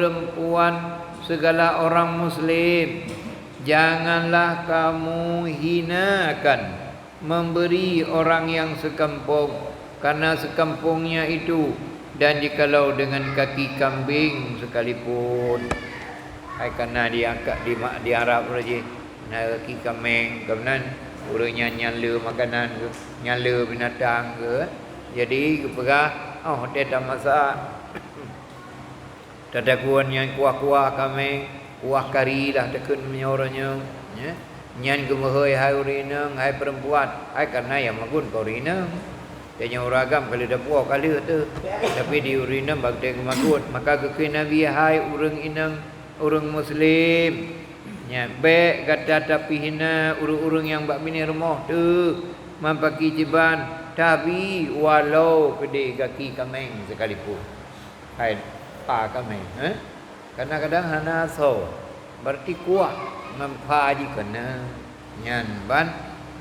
perempuan, segala orang muslim, janganlah kamu hinakan memberi orang yang sekampung karena sekampungnya itu, dan jikalau dengan kaki kambing sekalipun. Hai karena diangkat di Arab saja. Kaki kambing kemudian urangnya nyala makanan ke, nyala binatang ke. Jadi keperah hotel tak masak. Tata kuan yang kuah-kuah kambing, kuah kari lah tekun menyoranya, ya. Nyan gemahoi hai urinang, hai perempuan, hai karena yang magun kau urinang. Tanya uragam kalau dah puak kali tu. Tapi di urinang bagdai kemagun, maka ke Nabi hai urang inang, urang muslim. Nya baik kata tapi hina urang-urang yang bak bini rumah tu mampaki jiban, tapi walau kedai kaki kambing sekalipun. Hai pa kambing, kadang-kadang hana so. Berarti kuat mempaji kena nyan ban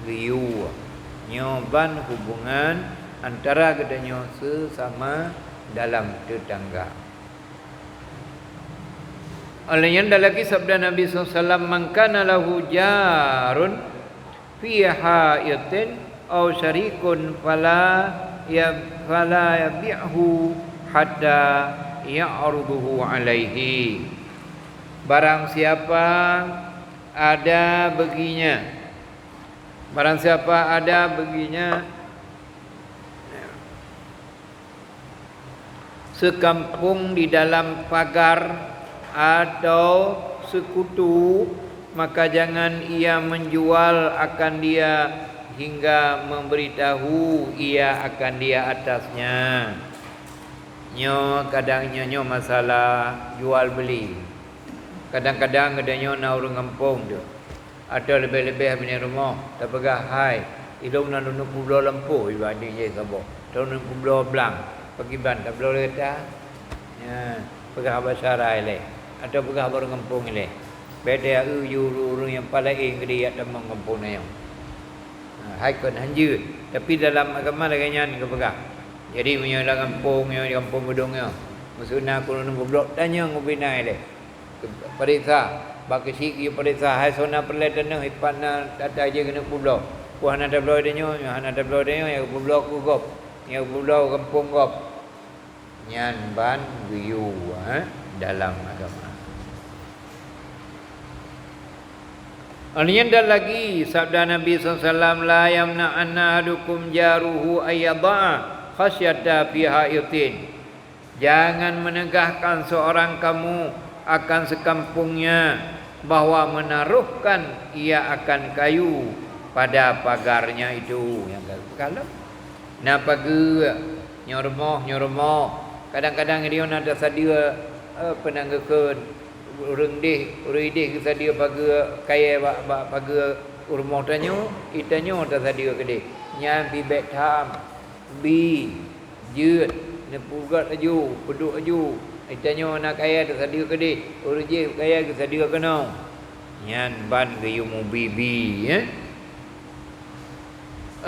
riu nyoban hubungan antara keduanya sesama dalam tetangga. Olehnya ada lagi sabda Nabi SAW, man kana lahu jarun fi hayatin aw syarikun fala yabi'hu hatta ya'ruduhu alaihi. Barang siapa ada baginya, barang siapa ada baginya sekampung di dalam pagar atau sekutu, maka jangan ia menjual akan dia hingga memberitahu ia akan dia atasnya. Kadangnya masalah jual beli. Kadang-kadang adanya nak orang kampung tu. Ada lebih-lebih bini rumah tak pegah hai. Ilung nak nunuk pulau lempu ibadih je sabok. Tahu nunuk pulau belang. Pergi ban tak pulau leta. Ya, pegah basarai le. Atau pegah orang kampung le. Beda urang yang paling gede at temang kampung na yang. Hai kon hanjut. Tapi dalam agama laganya ni ke pegah. Jadi punya dalam kampung yang di kampung gedungnya. Maksudnya aku nunuk blok tanya ngubinai le. Periksa bagi siki periksa hai sona perletan ipana data je kena pulau puan ada pulau denyo hana ada pulau denyo yang pulau ku gop yang pulau kampung gop nyan ban wiu dalam agama. Anian dan lagi sabda Nabi SAW, la yamna anna ahadukum jaruhu ayyadha khasyata fi hayatin. Jangan menegahkan seorang kamu akan sekampungnya bahwa menaruhkan ia akan kayu pada pagarnya itu. Yang kalau nak pagi nyormoh kadang-kadang dia nak sadia penanggakan urang deh ke sadia pagi kaya pagi rumah tanyo itanyo tak sadia ke nya bi bet tham bi jeut ne pugat aju peduk aju. Itanya nak kaya tak sadia ke dia. Orang je kaya ke sadia ke no. Yan ban ke yumu bibi ya.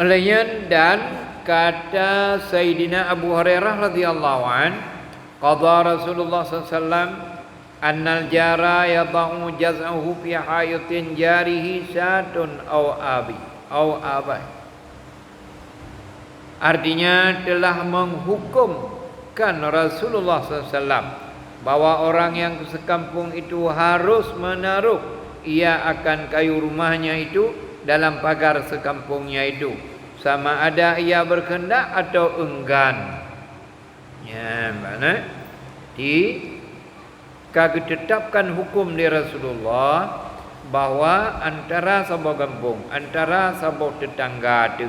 Olehnya dan kata Sayyidina Abu Hurairah radhiyallahu an, qada Rasulullah SAW annal jara yadau jaz'ahu fi hayatin jarihi syatun aw abai. Artinya telah menghukumkan Rasulullah SAW bahwa orang yang sekampung itu harus menaruh ia akan kayu rumahnya itu dalam pagar sekampungnya itu, sama ada ia berkehendak atau enggan. Ya, mana? Ditetapkan hukum di Rasulullah bahwa antara sebuah kampung, antara sebuah tetangga itu,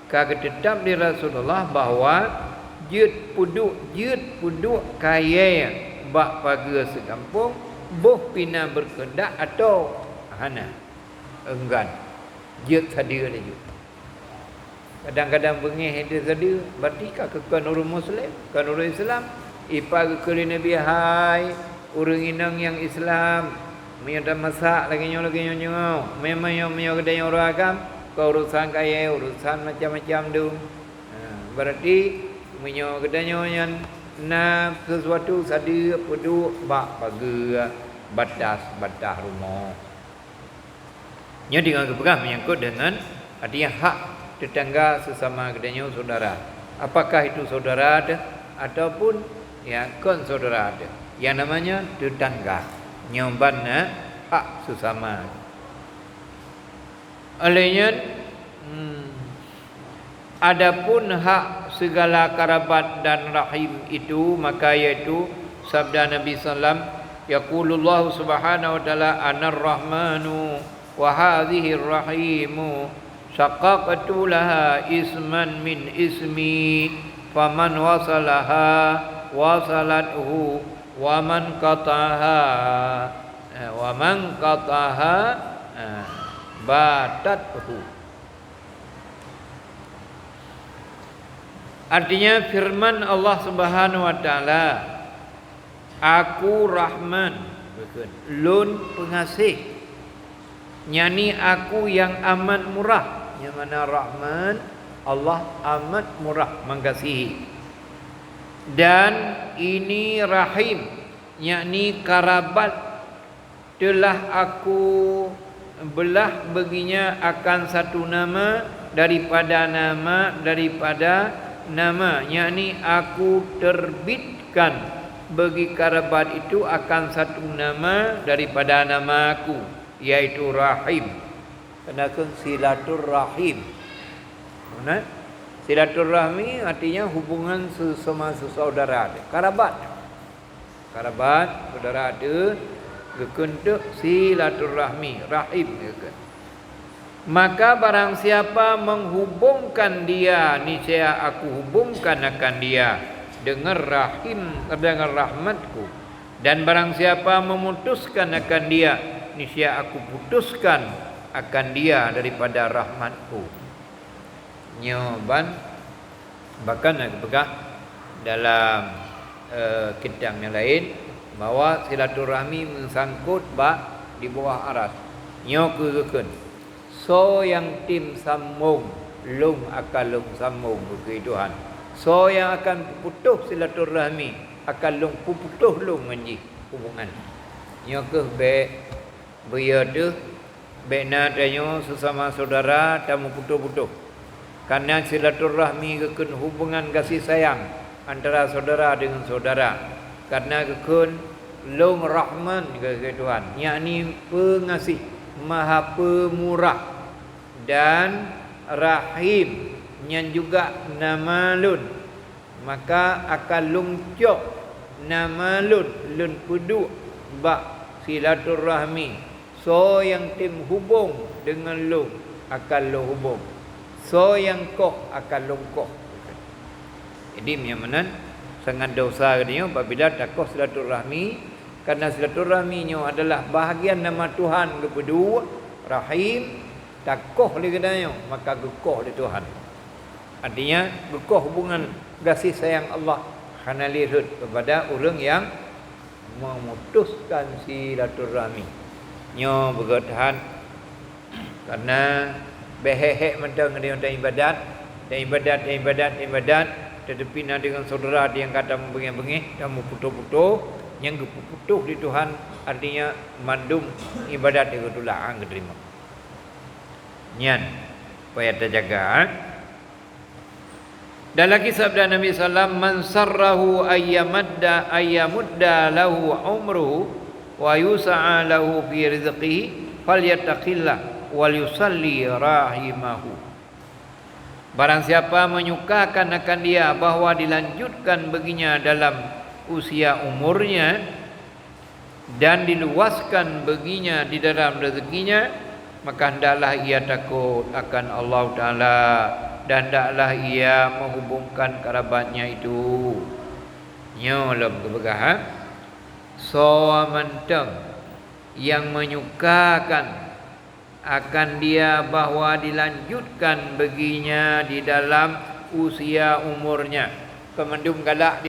tetap di Rasulullah bahwa jut puduk kaya bak pagar sekampung boh pina berkehendak atau hana enggan jut sadia lagi. Kadang-kadang bengih dia sadia, berarti kan orang Muslim, kan orang Islam ipag ke Nabi hai orang inang yang Islam menyada masak lagi nyo memang yang kedai orang agam kau urusan kaya urusan macam-macam tu. Berarti menyo kedai yang na sesuatu sada pedu bak pagi batas rumah. Nya dengan kepegang menyangkut dengan artinya hak tetangga sesama kedanya saudara. Apakah itu saudara ada ataupun ya kon saudara ada. Yang namanya tetangga. Nyombanna hak sesama. Olehnya adapun hak segala kerabat dan rahim itu maka yaitu sabda Nabi sallam yaqulullahu subhanahu wa ta'ala anar rahmanu wa hadhihi rahimu syaqaqtu laha isman min ismi faman wasalaha wasalathu wa man qataha batathu. Artinya firman Allah Subhanahu wa taala, aku Rahman, lun pengasih. Nyani aku yang amat murah. Yang mana Rahman, Allah amat murah mengasihi. Dan ini Rahim, yakni karabat telah aku belah baginya akan satu nama daripada nama, yakni aku terbitkan bagi kerabat itu akan satu nama daripada nama aku, yaitu Rahim. Kenakan silaturrahim. Mana? Silaturrahmi artinya hubungan sesama saudara, kerabat. Kerabat saudara ada gekentuk silaturrahmi, rahim gitu. Maka barang siapa menghubungkan dia, niscaya aku hubungkan akan dia dengan rahim, dengan rahmatku. Dan barang siapa memutuskan akan dia, niscaya aku putuskan akan dia daripada rahmatku. Nyoban bahkan aku pegang dalam kitab yang lain bahawa silaturahmi mengsangkut di bawah aras. Nyo kegeken. So yang tim sambung lung akan lung sambung ke Tuhan. So yang akan putus silaturahmi akan lung putus lung menji hubungan. Nyo ke beya tu bena tanyo sesama saudara tamu putus-putus. Karena silaturahmi kekun hubungan kasih sayang antara saudara dengan saudara. Karena kekun lung rahman ke Tuhan, yakni pengasih, maha pemurah, dan rahim yang juga nama lun. Maka akan lungcok nama lun pedu bak silaturahmi. So yang tim hubung dengan lung akan lo hubung. So yang koh akan longkoh. Jadi yang sangat dosa dia apabila takoh silaturahmi, karena silaturahminya adalah bahagian nama Tuhan kepada Rahim, takoh dia maka gekoh di Tuhan. Artinya gekoh hubungan kasih sayang Allah kerana lirut kepada orang yang memutuskan silaturahmi. Nyo berkatahan karena behek mentang dia ibadat tetapi nak dengan saudara dia yang kata membengih-bengih dan putus-putus yang putus di Tuhan, artinya mandum ibadat dia ketulaang keterima. Nyan supaya terjaga. Dan lagi sabda Nabi sallam, man sarrahu ayyamudda lahu umruhu wa yus'a lahu fi rizqihi falyattaqillah wal yusalli rahimahu. Barang siapa menyukakan akan dia bahawa dilanjutkan baginya dalam usia umurnya dan diluaskan baginya di dalam rezekinya, maka hendaklah ia takut akan Allah Ta'ala dan hendaklah ia menghubungkan kerabatnya itu. Nyolom kebegahan so menteng yang menyukakan akan dia bahawa dilanjutkan baginya di dalam usia umurnya. Pemendum galak